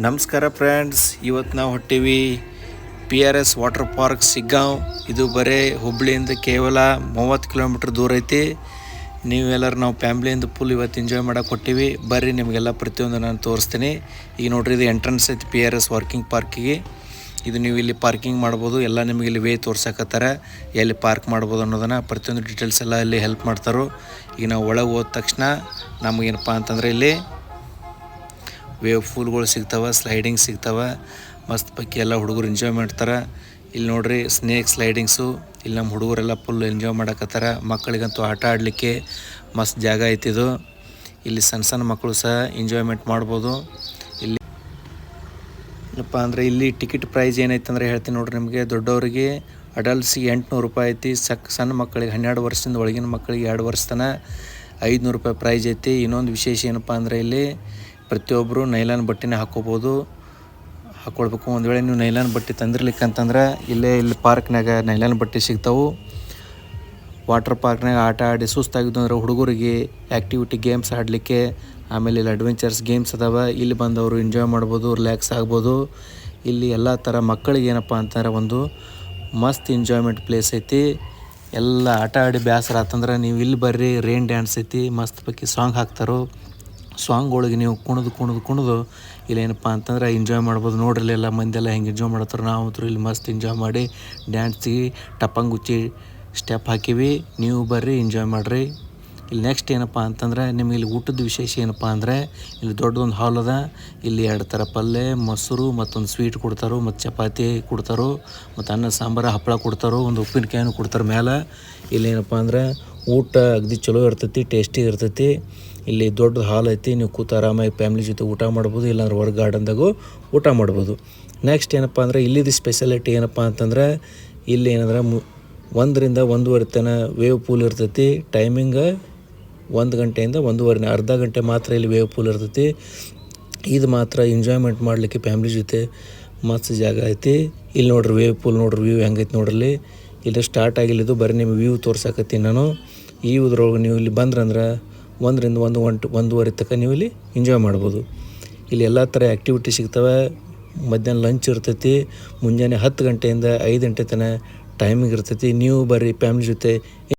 ನಮಸ್ಕಾರ ಫ್ರೆಂಡ್ಸ್, ಇವತ್ತು ನಾವು ಹೊಟ್ಟೀವಿ PRS ವಾಟರ್ ಪಾರ್ಕ್ ಸಿಗ್ಗಾಂವ್. ಇದು ಬರೀ ಹುಬ್ಳಿಯಿಂದ ಕೇವಲ 30 ಕಿಲೋಮೀಟ್ರ್ ದೂರ ಐತಿ. ನೀವೆಲ್ಲರೂ ನಾವು ಫ್ಯಾಮ್ಲಿಯಿಂದ ಫುಲ್ ಇವತ್ತು ಎಂಜಾಯ್ ಮಾಡೋಕೆ ಹೊಟ್ಟೀವಿ. ಬರ್ರಿ, ನಿಮಗೆಲ್ಲ ಪ್ರತಿಯೊಂದು ನಾನು ತೋರಿಸ್ತೀನಿ. ಈಗ ನೋಡ್ರಿ, ಇದು ಎಂಟ್ರೆನ್ಸ್ ಐತಿ PRS ವಾಕಿಂಗ್ ಪಾರ್ಕಿಗೆ. ಇದು ನೀವು ಇಲ್ಲಿ ಪಾರ್ಕಿಂಗ್ ಮಾಡ್ಬೋದು. ಎಲ್ಲ ನಿಮಗೆ ಇಲ್ಲಿ ವೇ ತೋರ್ಸಕತ್ತಾರೆ, ಎಲ್ಲಿ ಪಾರ್ಕ್ ಮಾಡ್ಬೋದು ಅನ್ನೋದನ್ನು ಪ್ರತಿಯೊಂದು ಡೀಟೇಲ್ಸ್ ಎಲ್ಲ ಇಲ್ಲಿ ಹೆಲ್ಪ್ ಮಾಡ್ತಾರೆ. ಈಗ ನಾವು ಒಳಗೆ ಹೋದ ತಕ್ಷಣ ನಮಗೇನಪ್ಪ ಅಂತಂದರೆ ಇಲ್ಲಿ ವೇವ್ ಫೂಲ್ಗಳು ಸಿಗ್ತಾವೆ, ಸ್ಲೈಡಿಂಗ್ ಸಿಗ್ತಾವೆ. ಮಸ್ತ್ ಪಕ್ಕಿ ಎಲ್ಲ ಹುಡುಗರು ಎಂಜಾಯ್ ಮಾಡ್ತಾರೆ. ಇಲ್ಲಿ ನೋಡ್ರಿ, ಸ್ನೇಕ್ ಸ್ಲೈಡಿಂಗ್ಸು. ಇಲ್ಲಿ ನಮ್ಮ ಹುಡುಗರೆಲ್ಲ ಫುಲ್ ಎಂಜಾಯ್ ಮಾಡಕತ್ತಾರೆ. ಮಕ್ಕಳಿಗಂತೂ ಆಟ ಆಡಲಿಕ್ಕೆ ಮಸ್ತ್ ಜಾಗ ಐತಿದು. ಇಲ್ಲಿ ಸಣ್ಣ ಸಣ್ಣ ಮಕ್ಕಳು ಸಹ ಎಂಜಾಯ್ಮೆಂಟ್ ಮಾಡ್ಬೋದು. ಇಲ್ಲಿ ಏನಪ್ಪ ಅಂದರೆ ಇಲ್ಲಿ ಟಿಕೆಟ್ ಪ್ರೈಸ್ ಏನೈತೆ ಅಂದರೆ ಹೇಳ್ತೀನಿ ನೋಡ್ರಿ ನಿಮಗೆ. ದೊಡ್ಡವರಿಗೆ ಅಡಲ್ಟ್ಸಿಗೆ 800 ರೂಪಾಯಿ ಐತಿ. ಸಣ್ಣ ಮಕ್ಕಳಿಗೆ 12 ವರ್ಷದಿಂದ ಒಳಗಿನ ಮಕ್ಕಳಿಗೆ 2 ವರ್ಷ ತನಕ 500 ರೂಪಾಯಿ ಪ್ರೈಸ್ ಐತಿ. ಇನ್ನೊಂದು ವಿಶೇಷ ಏನಪ್ಪ ಅಂದರೆ ಇಲ್ಲಿ ಪ್ರತಿಯೊಬ್ಬರು ನೈಲಾನ್ ಬಟ್ಟೆನೇ ಹಾಕ್ಕೊಳ್ಬೇಕು. ಒಂದು ವೇಳೆ ನೀವು ನೈಲಾನ್ ಬಟ್ಟೆ ತಂದಿರ್ಲಿಕ್ಕಂತಂದ್ರೆ ಇಲ್ಲಿ ಪಾರ್ಕ್ನಾಗ ನೈಲಾನ್ ಬಟ್ಟೆ ಸಿಗ್ತಾವೆ. ವಾಟರ್ ಪಾರ್ಕ್ನಾಗ ಆಟ ಆಡಿ ಸುಸ್ತಾಗಿದ್ದು ಅಂದ್ರೆ ಹುಡುಗರಿಗೆ ಆ್ಯಕ್ಟಿವಿಟಿ ಗೇಮ್ಸ್ ಆಡಲಿಕ್ಕೆ, ಆಮೇಲೆ ಇಲ್ಲಿ ಅಡ್ವೆಂಚರ್ಸ್ ಗೇಮ್ಸ್ ಅದಾವೆ. ಇಲ್ಲಿ ಬಂದವರು ಎಂಜಾಯ್ ಮಾಡ್ಬೋದು, ರಿಲ್ಯಾಕ್ಸ್ ಆಗ್ಬೋದು. ಇಲ್ಲಿ ಎಲ್ಲ ಥರ ಮಕ್ಕಳಿಗೆ ಏನಪ್ಪ ಅಂತಂದ್ರೆ ಒಂದು ಮಸ್ತ್ ಎಂಜಾಯ್ಮೆಂಟ್ ಪ್ಲೇಸ್ ಐತಿ. ಎಲ್ಲ ಆಟ ಆಡಿ ಬೇಸರ ಆತಂದ್ರೆ ನೀವು ಇಲ್ಲಿ ಬರ್ರಿ. ರೈನ್ ಡ್ಯಾನ್ಸ್ ಐತಿ, ಮಸ್ತ್ ಪಕ್ಕಿ ಸಾಂಗ್ ಹಾಕ್ತಾರೋ. ಸಾಂಗ್ಗಳಿಗೆ ನೀವು ಕುಣಿದು ಇಲ್ಲೇನಪ್ಪ ಅಂತಂದ್ರೆ ಎಂಜಾಯ್ ಮಾಡ್ಬೋದು. ನೋಡ್ರಿ ಎಲ್ಲ ಮಂದಿಯೆಲ್ಲ ಹೆಂಗೆ ಎಂಜಾಯ್ ಮಾಡ್ತಾರೆ. ನಾವು ಇಲ್ಲಿ ಮಸ್ತ್ ಎಂಜಾಯ್ ಮಾಡಿ ಡ್ಯಾನ್ಸಿಗೆ ಟಪ್ಪಂಗುಚ್ಚಿ ಸ್ಟೆಪ್ ಹಾಕಿವಿ. ನೀವು ಬರ್ರಿ, ಎಂಜಾಯ್ ಮಾಡಿರಿ. ಇಲ್ಲಿ ನೆಕ್ಸ್ಟ್ ಏನಪ್ಪ ಅಂತಂದ್ರೆ ನಿಮಗೆ ಇಲ್ಲಿ ಊಟದ ವಿಶೇಷ ಏನಪ್ಪ ಅಂದರೆ ಇಲ್ಲಿ ದೊಡ್ಡದೊಂದು ಹಾಲ್ ಅದ. ಇಲ್ಲಿ 2 ಥರ ಪಲ್ಯ, ಮೊಸರು ಮತ್ತೊಂದು ಸ್ವೀಟ್ ಕೊಡ್ತಾರೋ, ಮತ್ತು ಚಪಾತಿ ಕೊಡ್ತಾರೋ, ಮತ್ತು ಅನ್ನ ಸಾಂಬಾರು ಹಪ್ಪಳ ಕೊಡ್ತಾರೋ, ಒಂದು ಉಪ್ಪಿನಕಾಯಿನೂ ಕೊಡ್ತಾರೆ ಮೇಲೆ. ಇಲ್ಲಿ ಏನಪ್ಪ ಅಂದ್ರೆ ಊಟ ಅಗದಿ ಚಲೋ ಇರ್ತೈತಿ, ಟೇಸ್ಟಿ ಇರ್ತೈತಿ. ಇಲ್ಲಿ ದೊಡ್ಡ ಹಾಲ್ ಐತಿ. ನೀವು ಕೂತು ಆರಾಮಾಗಿ ಫ್ಯಾಮ್ಲಿ ಜೊತೆ ಊಟ ಮಾಡ್ಬೋದು, ಇಲ್ಲಾಂದ್ರೆ ಹೊರಗೆ ಗಾರ್ಡನ್ದಾಗೂ ಊಟ ಮಾಡ್ಬೋದು. ನೆಕ್ಸ್ಟ್ ಏನಪ್ಪ ಅಂದರೆ ಇಲ್ಲಿದ್ದು ಸ್ಪೆಷಾಲಿಟಿ ಏನಪ್ಪ ಅಂತಂದ್ರೆ ಇಲ್ಲಿ ಏನಂದ್ರೆ 1 ರಿಂದ 1:30 ತನಕ ವೇವ್ ಪೂಲ್ ಇರ್ತೈತಿ. ಟೈಮಿಂಗ್ 1 ಗಂಟೆಯಿಂದ 1:30, ಅರ್ಧ ಗಂಟೆ ಮಾತ್ರ ಇಲ್ಲಿ ವೇವ್ ಪೂಲ್ ಇರ್ತೈತಿ. ಇದು ಮಾತ್ರ ಎಂಜಾಯ್ಮೆಂಟ್ ಮಾಡಲಿಕ್ಕೆ ಫ್ಯಾಮ್ಲಿ ಜೊತೆ ಮಸ್ತ್ ಜಾಗ ಐತಿ. ಇಲ್ಲಿ ನೋಡ್ರಿ ವೇವ್ ಪೂಲ್, ನೋಡ್ರಿ ವ್ಯೂ ಹೆಂಗೈತಿ ನೋಡ್ರಿ. ಇಲ್ಲಿ ಸ್ಟಾರ್ಟ್ ಆಗಿಲ್ಲಿದ್ದು ಬರೀ ನಿಮಗೆ ವ್ಯೂ ತೋರ್ಸಕತ್ತೀನಿ ನಾನು. ಈ ಇದ್ರೊಳಗೆ ನೀವು ಇಲ್ಲಿ ಬಂದ್ರಂದ್ರೆ 1 ರಿಂದ 1:30 ತನಕ ನೀವು ಇಲ್ಲಿ ಎಂಜಾಯ್ ಮಾಡ್ಬೋದು. ಇಲ್ಲಿ ಎಲ್ಲ ಥರ ಆ್ಯಕ್ಟಿವಿಟಿ ಸಿಗ್ತವೆ. ಮಧ್ಯಾಹ್ನ ಲಂಚ್ ಇರ್ತೈತಿ. ಮುಂಜಾನೆ 10 ಗಂಟೆಯಿಂದ 5 ಗಂಟೆ ತನಕ ಟೈಮಿಂಗ್ ಇರ್ತೈತಿ. ನೀವು ಬರ್ರಿ ಫ್ಯಾಮ್ಲಿ ಜೊತೆ